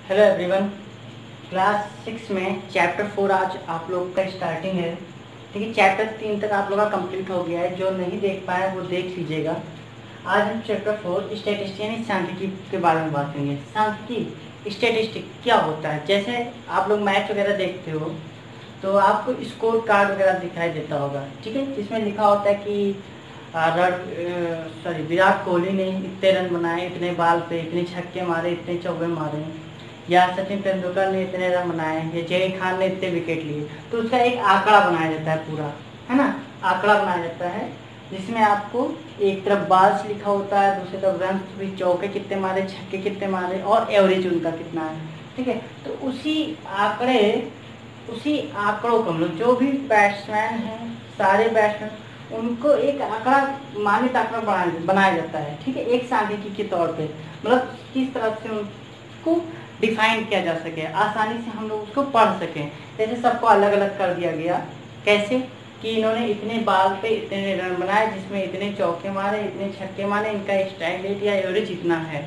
Hello everyone. Class 6 में chapter 4 आज आप लोग का स्टार्टिंग है। ठीक है, चैप्टर 3 तक आप लोग का कंप्लीट हो गया है। जो नहीं देख पाया वो देख लीजिएगा। आज हम चैप्टर 4 स्टैटिस्टिक्स यानी सांख्यिकी के बारे में बात करेंगे। सांख्यिकी स्टैटिस्टिक क्या होता है? जैसे आप लोग मैच वगैरह देखते हो तो आपको स्कोर कार्ड वगैरह दिखाई देता होगा। ठीक है, जिसमें लिखा होता है कि विराट कोहली ने इतने रन बनाए, इतने बाल पे इतने छक्के मारे, इतने चौके मारे, या सचिन तेंदुलकर ने इतने रन बनाए, या जय खान ने इतने विकेट लिए। तो उसका एक आंकड़ा बनाया जाता है पूरा, है ना। आंकड़ा बनाया जाता है जिसमें आपको एक तरफ बाल्स लिखा होता है, दूसरी तरफ रन भी, चौके कितने मारे, छक्के कितने मारे और एवरेज उनका कितना है। ठीक है, तो उसी आंकड़ों को हम लोग, जो भी बैट्समैन हैं सारे बैट्समैन, उनको एक आंकड़ा, मानित आंकड़ा बनाया जाता है। ठीक है, एक सांख्यिकी के तौर पे, मतलब किस तरह से उनको डिफाइन किया जा सके, आसानी से हम लोग उसको पढ़ सकें। जैसे सबको अलग अलग कर दिया गया। कैसे कि इन्होंने इतने बाल पे इतने रन बनाए, जिसमें इतने चौके मारे, इतने छक्के मारे, इनका स्ट्राइक रेट या एवरेज इतना है।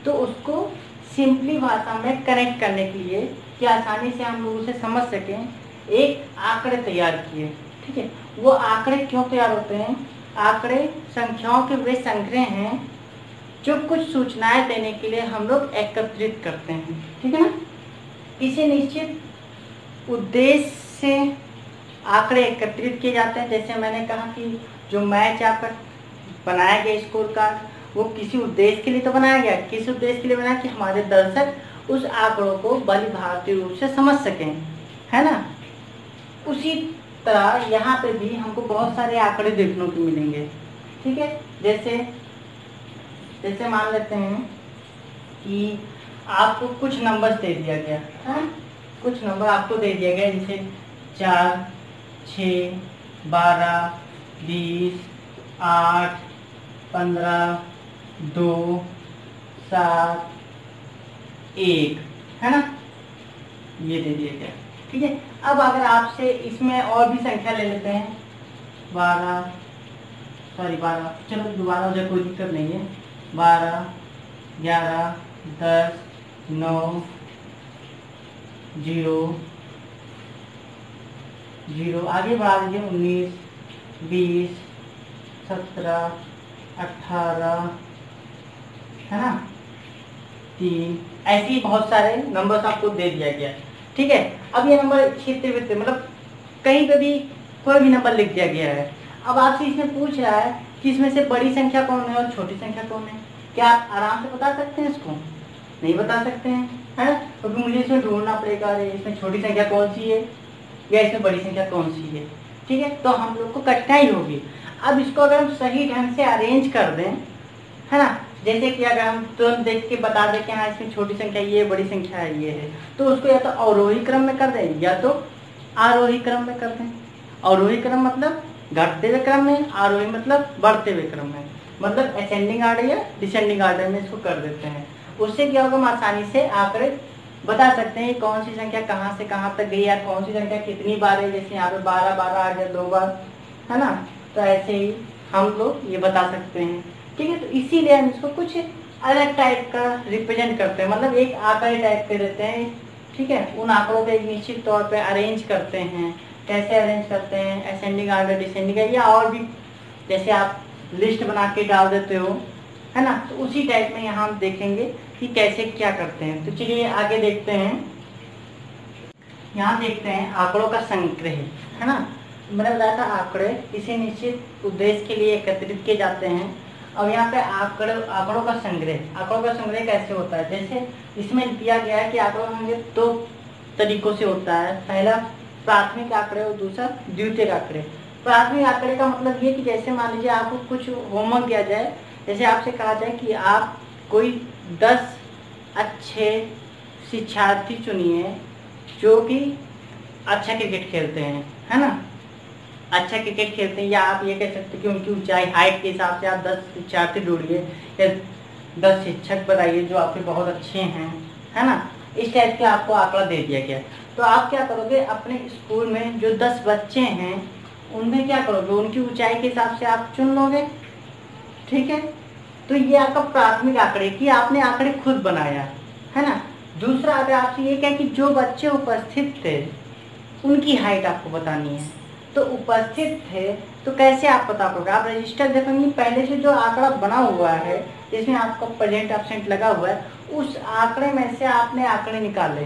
तो उसको सिंपली भाषा में कनेक्ट करने के लिए कि आसानी से हम लोग उसे समझ सकें, एक आंकड़े तैयार किए। ठीक है, वो आंकड़े क्यों तैयार होते हैं? आंकड़े संख्याओं के वे संग्रह हैं जो कुछ सूचनाएं देने के लिए हम लोग एकत्रित करते हैं। ठीक है ना, किसी निश्चित उद्देश्य से आंकड़े एकत्रित किए जाते हैं। जैसे मैंने कहा कि जो मैच आपका बनाया गया स्कोर कार्ड, वो किसी उद्देश्य के लिए तो बनाया गया। किस उद्देश्य के लिए बनाया? कि हमारे दर्शक उस आंकड़ों को भली भांति रूप से समझ सकें, है ना। उसी तरह यहाँ पे भी हमको बहुत सारे आंकड़े देखने को मिलेंगे। ठीक है, जैसे मान लेते हैं कि आपको कुछ नंबर्स दे दिया गया है। कुछ नंबर आपको दे दिया गया, जैसे 4, 6, 12, 20, 8, 15, 2, 7, 1, है ना, ये दे दिया गया। ठीक है, अब अगर आपसे इसमें और भी संख्या ले लेते हैं, 12, चलो दोबारा हो जाए, कोई दिक्कत नहीं है। 12, 11, 10, 9, 0, आगे बढ़ा दीजिए, 19, 20, 17, 18, है ना, 3, ऐसे ही बहुत सारे नंबर्स आपको दे दिया गया। ठीक है, अब ये नंबर क्षेत्र मतलब कहीं पे भी कोई भी नंबर लिख दिया गया है। अब आपसे इसमें पूछ रहा है कि इसमें से बड़ी संख्या कौन है और छोटी संख्या कौन है। क्या आप आराम से बता सकते हैं? इसको नहीं बता सकते हैं, है ना, क्योंकि मुझे इसमें ढूंढना पड़ेगा, अरे इसमें छोटी संख्या कौन सी है या इसमें बड़ी संख्या कौन सी है। ठीक है, तो हम लोग को कठिनाई होगी। अब इसको अगर हम सही ढंग से अरेंज कर दें, है ना, जैसे कि अगर हम तुरंत देख के बता दें कि हाँ इसमें छोटी संख्या ये, बड़ी संख्या ये है, तो उसको या तो अवरोही क्रम में कर दें या तो आरोही क्रम में कर दें। अवरोही क्रम मतलब घटते हुए क्रम में, आरोही मतलब बढ़ते हुए क्रम में, मतलब असेंडिंग आर्डर या डिसेंडिंग आर्डर में इसको कर देते हैं। उससे क्या होगा, हम आसानी से आंकड़े बता सकते हैं कौन सी संख्या कहाँ से कहाँ तक गई, या कौन सी संख्या कितनी बार है। जैसे यहाँ पे 12 12 आ गया 2 बार, है ना, तो ऐसे ही हम लोग ये बता सकते हैं। ठीक है, तो इसीलिए हम इसको कुछ अलग टाइप का रिप्रेजेंट करते हैं, मतलब एक आंकड़े टाइप के देते हैं। ठीक है, उन आंकड़ों को एक निश्चित तौर पे अरेंज करते हैं। कैसे अरेंज करते हैं? असेंडिंग आर्डर, डिसेंडिंग, या और भी जैसे आप लिस्ट बना के डाल देते हो, है ना, तो उसी टाइप में यहाँ हम देखेंगे कि कैसे क्या करते हैं। तो चलिए आगे देखते हैं। यहाँ देखते हैं आंकड़ों का संग्रह, है ना। मैंने बताया था आंकड़े किसी निश्चित उद्देश्य के लिए एकत्रित किए जाते हैं। अब यहाँ पे आंकड़ों का संग्रह कैसे होता है? जैसे इसमें दिया गया है कि आंकड़ों का संग्रह 2 तरीकों से होता है। पहला प्राथमिक आंकड़े और दूसरा द्वितीयक आंकड़े। प्राथमिक आंकड़े का मतलब ये कि जैसे मान लीजिए आपको कुछ होमवर्क दिया जाए, जैसे आपसे कहा जाए कि आप कोई 10 अच्छे शिक्षार्थी चुनिए जो कि अच्छा क्रिकेट खेलते हैं, है ना, अच्छा क्रिकेट खेलते हैं, या आप ये कह सकते हैं कि उनकी ऊंचाई, हाइट के हिसाब से आप 10 शिक्षार्थी ढूंढिए या 10 शिक्षक बताइए जो आपके बहुत अच्छे हैं, है ना। इस टाइप के आपको आंकड़ा दे दिया गया। तो आप क्या करोगे, अपने स्कूल में जो 10 बच्चे हैं उनमें क्या करोगे, उनकी ऊंचाई के हिसाब से आप चुन लोगे। ठीक है, तो ये आपका प्राथमिक आंकड़े की आपने आंकड़े खुद बनाया, है ना। दूसरा अगर आपसे ये क्या कि जो बच्चे उपस्थित थे उनकी हाइट आपको बतानी है। तो उपस्थित थे तो कैसे आप बता पाओगे, आप रजिस्टर देखेंगे पहले से जो आंकड़ा बना हुआ है जिसमें आपका प्रेजेंट एब्सेंट लगा हुआ है, उस आंकड़े में से आपने आंकड़े निकाले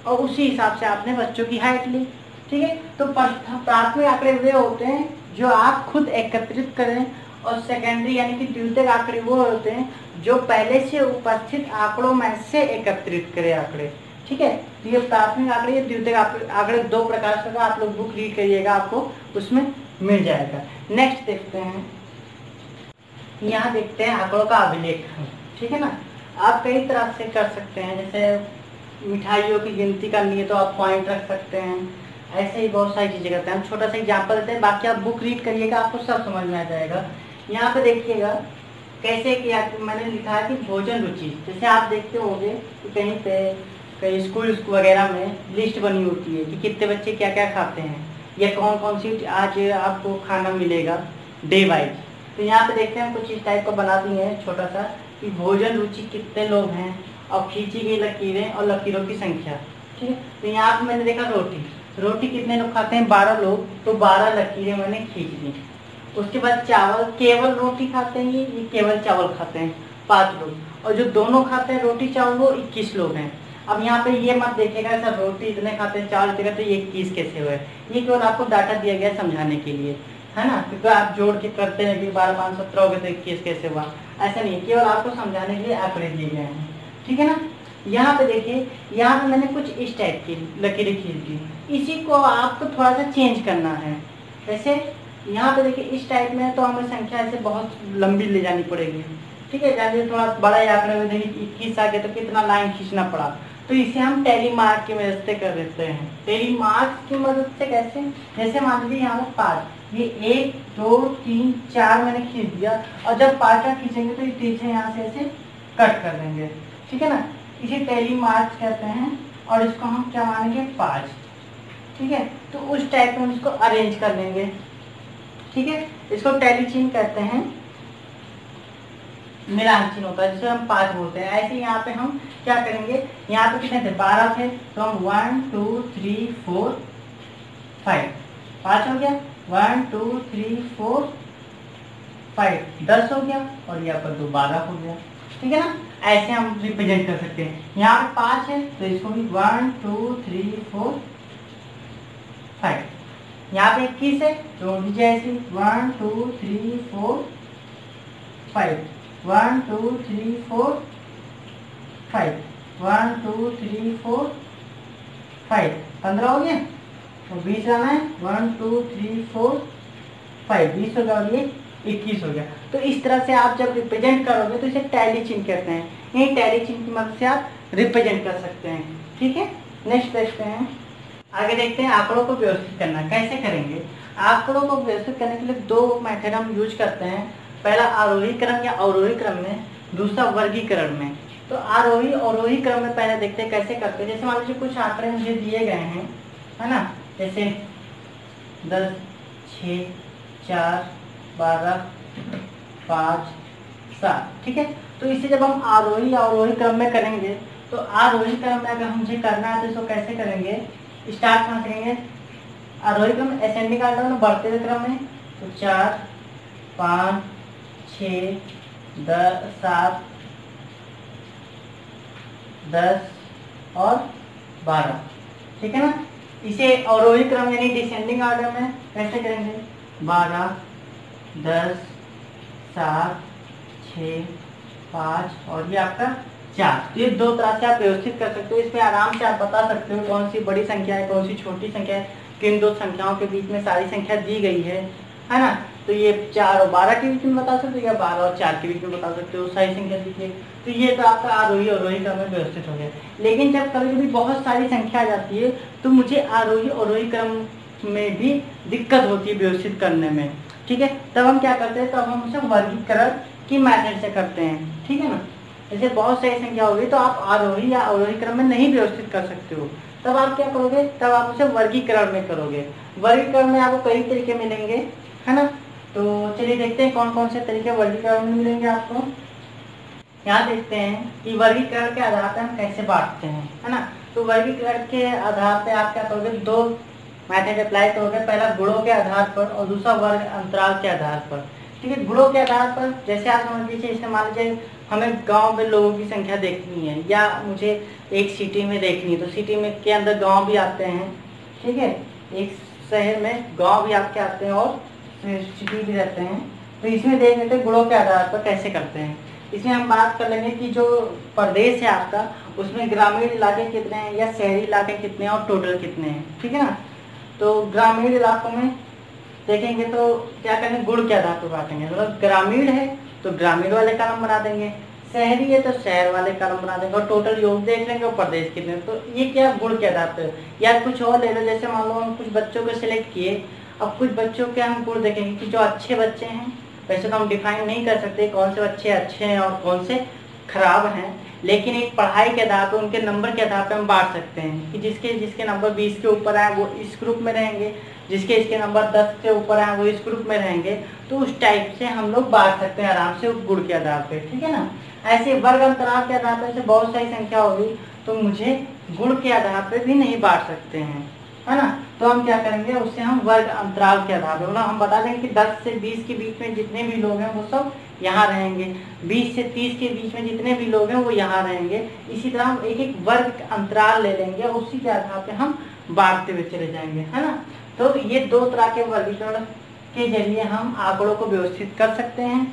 और उसी हिसाब से आपने बच्चों की हाइट ली। ठीक है, तो प्राथमिक आंकड़े वे होते हैं जो आप खुद एकत्रित करें और सेकेंडरी यानी कि द्वितीयक आंकड़े वो होते हैं जो पहले से उपस्थित आंकड़ों में से एकत्रित करें आंकड़े। ठीक है, तो ये प्राथमिक आंकड़े, ये द्वितीयक आंकड़े दो प्रकार से आप लोग बुक रीड करिएगा, आपको उसमें मिल जाएगा। नेक्स्ट देखते हैं, यहाँ देखते हैं आंकड़ों का अभिलेख। ठीक है ना, आप कई तरह से कर सकते हैं, जैसे मिठाइयों की गिनती करनी है तो आप पॉइंट रख सकते हैं, ऐसे ही बहुत सारी चीजें करते हैं। हम छोटा सा एग्जाम्पल देते हैं, बाकी आप बुक रीड करिएगा आपको सब समझ में आ जाएगा। यहाँ पे देखिएगा कैसे किया, मैंने लिखा है कि भोजन रुचि। जैसे आप देखते होंगे कि कहीं पे कई स्कूल वगैरह में लिस्ट बनी होती है कि कितने बच्चे क्या क्या खाते हैं या कौन कौन सी आज आपको खाना मिलेगा डे वाइज। तो यहाँ पे देखते हैं कुछ इस टाइप का बना दिए हैं छोटा सा कि भोजन रुचि कितने लोग हैं और खींची गई लकीरें और लकीरों की संख्या। ठीक है, तो यहाँ पे मैंने देखा रोटी कितने लोग खाते हैं, 12 लोग, तो 12 लकीरें मैंने खींच दी। उसके बाद चावल, केवल रोटी खाते हैं ये केवल चावल खाते हैं 5 लोग, और जो दोनों खाते हैं रोटी चावल वो 21 लोग हैं। अब यहाँ पे ये मत देखिएगा सर रोटी इतने खाते हैं चावल इतने, तो ये 21 कैसे हुए, ये केवल आपको डाटा दिया गया समझाने के लिए, है ना, क्योंकि आप जोड़ के करते हैं कि 12 5 17 हो गए तो 21 कैसे हुआ, ऐसा नहीं, केवल आपको समझाने के लिए आंकड़े दिए गए हैं। ठीक है ना, यहाँ पे देखिए, यहाँ पे मैंने कुछ इस टाइप की लकीरें खींच दी, इसी को आपको थोड़ा सा चेंज करना है। जैसे यहाँ पे देखिए इस टाइप में तो हमें संख्या ऐसे बहुत लंबी ले जानी पड़ेगी। ठीक है, जैसे थोड़ा बड़ा आंकड़े में देखिए 21 आ गया तो कितना लाइन खींचना पड़ा, तो इसे हम टेली मार्क की मदद से कर देते हैं। टेली मार्क की मदद से कैसे, जैसे मान लीजिए यहाँ पर 5, ये 1 2 3 4 मैंने खींच दिया, और जब 5 खींचेंगे तो ये पीछे यहाँ से ऐसे कट कर देंगे। ठीक है ना, इसे टेली मार्क कहते हैं और इसको हम क्या मानेंगे 5। ठीक है, तो उस टाइप में इसको अरेंज कर लेंगे। ठीक है, इसको टैली चिन्ह कहते हैं, मिलान चिन्ह होता है जिसे हम 5 बोलते हैं। ऐसे यहाँ पे हम क्या करेंगे, यहाँ पे कितने थे 12 थे, तो हम 1 2 3 4 5 5 हो गया, 1 2 3 4 5 10 हो गया, और यहाँ पर 2 12 हो गया। ठीक है ना, ऐसे हम रिप्रेजेंट कर सकते हैं। यहाँ पे 5 है तो इसको भी 1 2 3 4 5, यहाँ पे 21 है तो जैसे 1 2 3 4 5 1 2 3 4 5 1 2 3 4 5 15 हो गया, तो 20 आना है 1 2 3 4 5 20 हो गया, और ये 21 हो गया। तो इस तरह से आप जब रिप्रेजेंट करोगे तो इसे टैली चिन्ह कहते हैं, यही टैली चिन्ह की मदद से आप रिप्रेजेंट कर सकते हैं। ठीक है, नेक्स्ट देखते हैं, आगे देखते हैं आंकड़ों को व्यवस्थित करना कैसे करेंगे। आंकड़ों को व्यवस्थित करने के लिए 2 मेथड हम यूज करते हैं, पहला आरोही क्रम या अवरोही क्रम में, दूसरा वर्गीकरण में। तो आरोही अवरोही क्रम में पहले देखते हैं कैसे करते हैं। जैसे मान लीजिए कुछ आंकड़े मुझे दिए गए हैं, है ना, जैसे 10 6 4 12 5 7। ठीक है, तो इसे जब हम आरोही अवरोही क्रम में करेंगे तो आरोही क्रम में अगर मुझे करना है तो इसको कैसे करेंगे, स्टार्ट कहाँ करेंगे, आरोही क्रम असेंडिंग ऑर्डर में बढ़ते हुए क्रम में, तो 4 5 6 10 7 10 और 12। ठीक है ना, इसे अवरोही क्रम यानी डिसेंडिंग ऑर्डर में कैसे करेंगे, 12 10 7 6 5 और ये आपका 4। तो ये 2 तरह से आप व्यवस्थित कर सकते हो। इसमें आराम से आप बता सकते हो कौन सी बड़ी संख्या है कौन सी छोटी संख्या है, किन 2 संख्याओं के बीच में सारी संख्या दी गई है ना। तो ये 4 और 12 के बीच में बता सकते हो या 12 और 4 के बीच में बता सकते हो, सारी संख्या दीजिए। तो ये तो आपका आरोही अवरोही क्रम में व्यवस्थित हो गया। लेकिन जब कभी कभी बहुत सारी संख्या आ जाती है तो मुझे आरोही अवरोही क्रम में भी दिक्कत होती है व्यवस्थित करने में। ठीक है, तब हम क्या करते हैं, तब हम उसे वर्गीकरण की मेथड से करते हैं। ठीक है ना, जैसे बहुत सारी संख्या होगी तो आप आरोही या अवरोही क्रम में नहीं व्यवस्थित कर सकते हो, तब आप क्या करोगे, तब आप उसे वर्गीकरण में करोगे। वर्गीकरण में आपको कई तरीके मिलेंगे, है ना। तो चलिए देखते हैं कौन कौन से तरीके वर्गीकरण में मिलेंगे आपको। यहाँ देखते हैं कि वर्गीकरण के आधार पर हम कैसे बांटते हैं, है ना। तो वर्गीकरण के आधार पे आप क्या करोगे, दो मेथड अप्लाई करोगे, पहला गुणों के आधार पर और दूसरा वर्ग अंतराल के आधार पर। ठीक है, गुणों के आधार पर जैसे आप समझ लीजिए, इसमें मान लीजिए हमें गांव में लोगों की संख्या देखनी है या मुझे एक सिटी में देखनी है, तो सिटी में के अंदर गांव भी आते हैं। ठीक है, एक शहर में गांव भी आपके आते हैं और सिटी भी रहते हैं। तो इसमें देख लेते हैं गुणों के आधार पर कैसे करते हैं। इसमें हम बात कर लेंगे कि जो प्रदेश है आपका, उसमें ग्रामीण इलाके कितने हैं या शहरी इलाके कितने हैं और टोटल कितने हैं। ठीक है ना। तो ग्रामीण इलाकों में देखेंगे तो क्या करेंगे, गुण के आधार पर बांटेंगे। मतलब ग्रामीण है तो ग्रामीण वाले कॉलम बना देंगे, शहरी है तो शहर वाले कॉलम बना देंगे और टोटल योग देख लेंगे और प्रदेश कितने। तो ये क्या गुण के आधार पर। या कुछ और ले लो, जैसे मान लो हम कुछ बच्चों को सिलेक्ट किए, अब कुछ बच्चों के हम गुण देखेंगे कि जो अच्छे बच्चे हैं, वैसे तो हम डिफाइन नहीं कर सकते कौन से बच्चे अच्छे हैं और कौन से खराब हैं, लेकिन एक पढ़ाई के आधार पर उनके नंबर के आधार पर हम बांट सकते हैं कि जिसके जिसके नंबर 20 के ऊपर आए वो इस ग्रुप में रहेंगे, जिसके इसके नंबर 10 के ऊपर आए वो इस ग्रुप में रहेंगे। तो उस टाइप से हम लोग बांट सकते हैं आराम से गुण के आधार पर। ठीक है ना। ऐसे वर्ग अंतराल के आधार पर बहुत सारी संख्या होगी तो मुझे गुण के आधार पर भी नहीं बांट सकते हैं, है ना। तो हम क्या करेंगे, उससे हम वर्ग अंतराल के आधार पर, मतलब हम बता देंगे कि 10 से 20 के बीच में जितने भी लोग हैं वो सब यहाँ रहेंगे, 20 से 30 के बीच में जितने भी लोग हैं वो यहाँ रहेंगे। इसी तरह हम एक एक वर्ग अंतराल ले लेंगे, उसी के आधार पर हम बांटते हुए चले जाएंगे, है ना। तो ये दो तरह के वर्गीकरण के जरिए हम आंकड़ों को व्यवस्थित कर सकते हैं।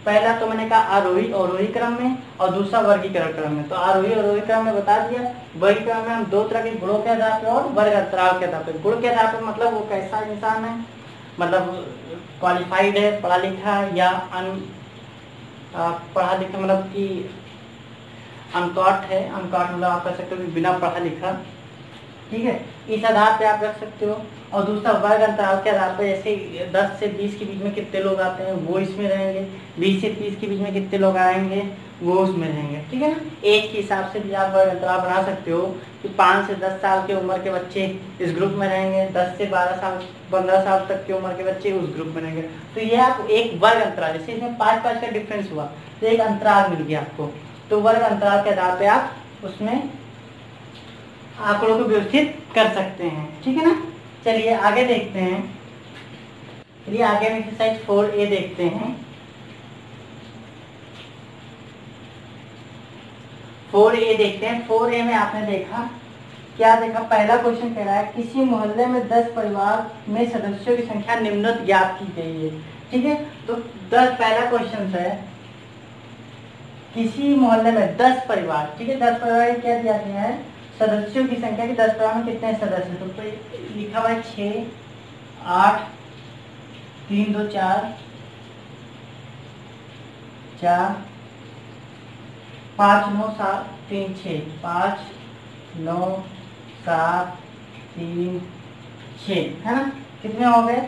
पहला तो मैंने कहा आरोही अवरोही क्रम में और दूसरा वर्गीकरण क्रम में। तो आरोही अवरोही क्रम में बता दिया। वर्गीकरण में हम दो तरह के गुणों के आधार पर और वर्ग अंतराल के आधार पर। गुण के आधार पर मतलब वो कैसा इंसान है, मतलब क्वालिफाइड है, पढ़ा लिखा या पढ़ा लिखा, मतलब कि अनपढ़ है। अनपढ़ मतलब आप कह सकते हो कि बिना पढ़ा लिखा। ठीक है, इस आधार पे आप रख सकते हो। और दूसरा वर्ग अंतराल के आधार पर, जैसे 10 से 20 के बीच में कितने लोग आते हैं वो इसमें रहेंगे, 20 से 30 के बीच में कितने लोग आएंगे वो उसमें रहेंगे। ठीक है ना। एज के हिसाब से भी आप वर्ग अंतराल बना सकते हो कि 5 से 10 साल की उम्र के बच्चे इस ग्रुप में रहेंगे, 10 से 15 साल तक की उम्र के बच्चे उस ग्रुप में रहेंगे। तो ये आप एक वर्ग अंतराल, जैसे इसमें 5-5 का डिफरेंस हुआ तो एक अंतराल मिल गया आपको। तो वर्ग अंतराल के आधार पर आप उसमें आंकड़ों को व्यवस्थित कर सकते हैं। ठीक है ना। चलिए आगे देखते हैं। चलिए आगे हम एक्सरसाइज 4A देखते हैं। 4A देखते हैं। 4A में आपने देखा, क्या देखा, पहला क्वेश्चन कह रहा है किसी मोहल्ले में 10 परिवार में सदस्यों की संख्या निम्नलिखित ज्ञात की गई है। ठीक है, तो 10 पहला क्वेश्चन है, किसी मोहल्ले में 10 परिवार। ठीक है, 10 परिवार क्या दिया गया है, सदस्यों की संख्या की 10 परिवार में कितने सदस्य। तो लिखा हुआ है 6, 8, 3, 2, 4, 5, 9, 7, 3, 6, 5, 9, 7, 3, 6, है ना। कितने हो गए,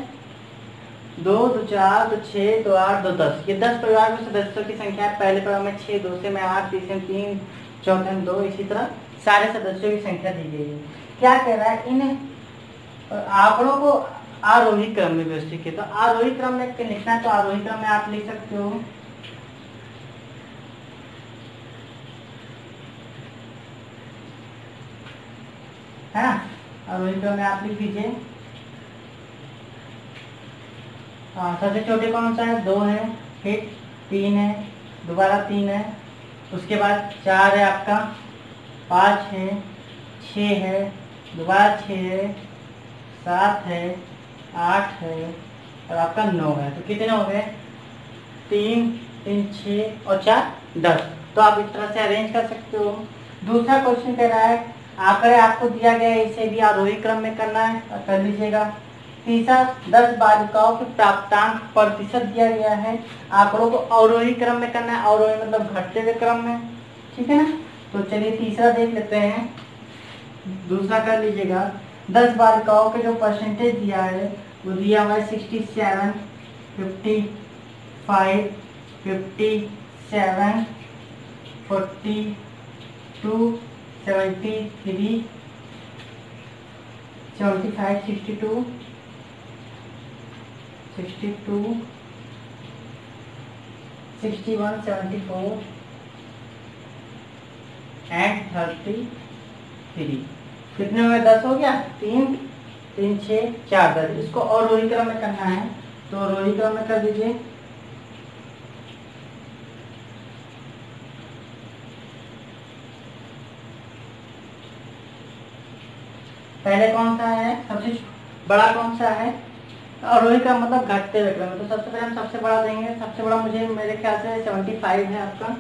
2, 2, 4, 2, 6, 2, 8, 2, 10। ये 10 परिवार में सदस्यों की संख्या है। पहले परिवार में 6, दूसरे में 8, तीसरे में 3, चौथे में 2, इसी तरह सारे सदस्यों की संख्या दी गई है। क्या कह रहा है, इन आंकड़ों को आरोही क्रम में व्यवस्थित किया। तो आरोही क्रम में लिखना है तो आरोही क्रम में आप लिख सकते हो, है ना। आरोही क्रम में आप लिख दीजिए। सबसे छोटे कौन सा है, 2 है, फिर 3 है, दोबारा 3 है, उसके बाद 4 है आपका, 5 है, 6 है, दोबारा 6 है, 7 है, 8 है और आपका 9 है। तो कितने हो गए, 3, 3, 6 और 4, 10। तो आप इस तरह से अरेंज कर सकते हो। दूसरा क्वेश्चन कह रहा है आंकड़े आपको दिया गया है, इसे भी आरोही क्रम में करना है, कर लीजिएगा। तीसरा 10 बालिकाओं के प्राप्तांक प्रतिशत दिया गया है, आंकड़ों को अवरोही क्रम में करना है, अवरोही मतलब घटते हुए क्रम में। ठीक है ना। तो चलिए तीसरा देख लेते हैं, दूसरा कर लीजिएगा। 10 बालिकाओं के जो परसेंटेज दिया है वो दिया हुआ है 67, 55, 57, 42, 73, 75, 62, 61, 74, एंड 33। कितने में 10 हो गया, 3 3 6 4 10। इसको और रोही क्रम में करना है तो रोही क्रम में कर दीजिए। पहले कौन सा है, सबसे बड़ा कौन सा है, और रोही का मतलब घटते हुए क्रम में। तो सबसे पहले हम सबसे बड़ा देंगे। सबसे बड़ा मुझे मेरे ख्याल से 75 है आपका,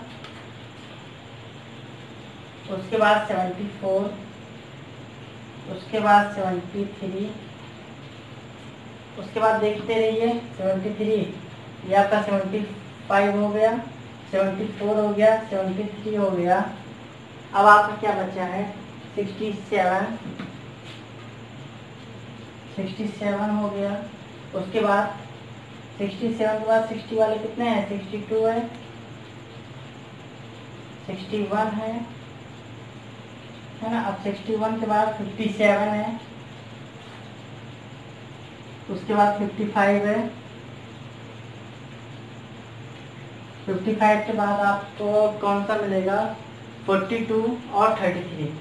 उसके बाद 74, उसके बाद 73, उसके बाद देखते रहिए 73, ये आपका 75 हो गया, 74 हो गया, 73 हो गया। अब आपका क्या बचा है, 67 हो गया। उसके बाद 67 के बाद 60 वाले कितने हैं, 62 है, 61 है ना। अब 61 के बाद 57 है, उसके बाद 55 है, 55 के बाद आपको कौन सा मिलेगा, 42 और 33।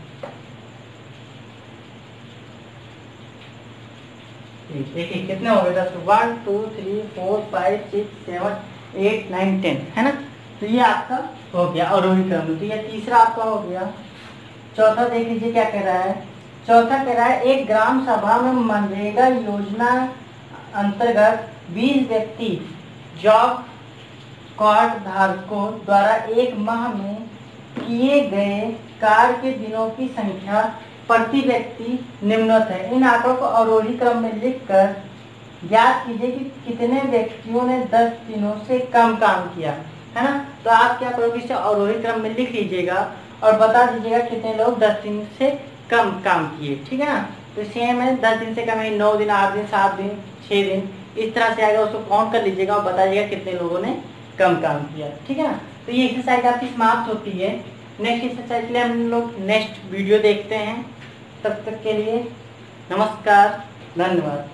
देखिए कितने हो गए, 10 1 2 3 4 5 6 7 8 9 10 है ना। तो ये आपका हो गया अवरोही क्रम। तो ये तीसरा आपका हो गया। चौथा देख लीजिए क्या कह रहा है। चौथा कह रहा है एक ग्राम सभा में मनरेगा योजना अंतर्गत 20 व्यक्ति जॉब कार्ड धारकों द्वारा एक माह में किए गए कार्य के दिनों की संख्या प्रति व्यक्ति निम्नवत है। इन आंकड़ों को अवरोही क्रम में लिखकर ज्ञात कीजिए कि कितने व्यक्तियों ने 10 दिनों से कम काम किया, है ना। तो आप क्या करोगे, इसे अवरोही क्रम में लिख लीजिएगा और बता दीजिएगा कितने लोग 10 दिन से कम काम किए, ठीक है ना। तो सेम है, 10 दिन से कम है 9 दिन, 8 दिन, 7 दिन, 6 दिन, इस तरह से आएगा, उसको काउंट कर लीजिएगा और बताइएगा कितने लोगों ने कम काम किया, ठीक है ना। तो ये एक्सरसाइज आपकी समाप्त होती है। नेक्स्ट एक्सरसाइज के लिए हम लोग नेक्स्ट वीडियो देखते हैं। तब तक के लिए नमस्कार, धन्यवाद।